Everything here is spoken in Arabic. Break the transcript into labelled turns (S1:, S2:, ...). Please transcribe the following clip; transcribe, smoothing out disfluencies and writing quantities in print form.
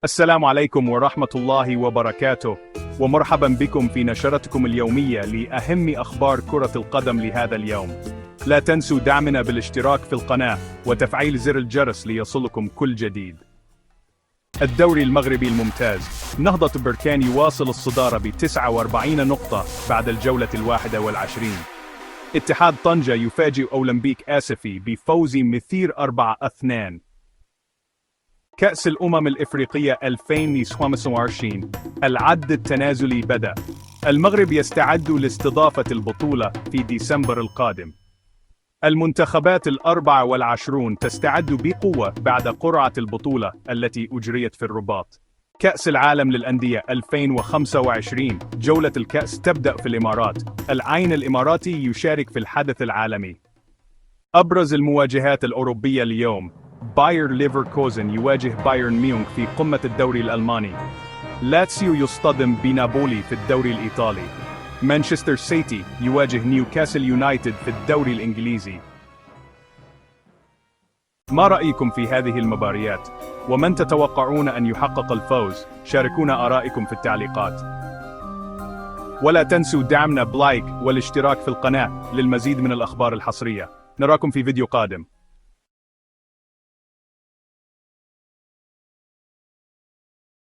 S1: السلام عليكم ورحمة الله وبركاته، ومرحبا بكم في نشرتكم اليومية لأهم أخبار كرة القدم لهذا اليوم. لا تنسوا دعمنا بالاشتراك في القناة وتفعيل زر الجرس ليصلكم كل جديد. الدوري المغربي الممتاز، نهضة بركان يواصل الصدارة ب49 نقطة بعد الجولة 21. اتحاد طنجة يفاجئ أولمبيك آسفي بفوز مثير 4-2. كأس الأمم الإفريقية 2025 العد التنازلي بدأ. المغرب يستعد لاستضافة البطولة في ديسمبر القادم. المنتخبات 24 تستعد بقوة بعد قرعة البطولة التي أجريت في الرباط. كأس العالم للأندية 2025 جولة الكأس تبدأ في الإمارات. العين الإماراتي يشارك في الحدث العالمي. أبرز المواجهات الأوروبية اليوم: باير ليفركوزن يواجه بايرن ميونخ في قمة الدوري الألماني. لاتسيو يصطدم بنابولي في الدوري الإيطالي. مانشستر سيتي يواجه نيوكاسل يونايتد في الدوري الإنجليزي. ما رأيكم في هذه المباريات؟ ومن تتوقعون أن يحقق الفوز؟ شاركونا آرائكم في التعليقات. ولا تنسوا دعمنا بلايك والاشتراك في القناة للمزيد من الأخبار الحصرية. نراكم في فيديو قادم.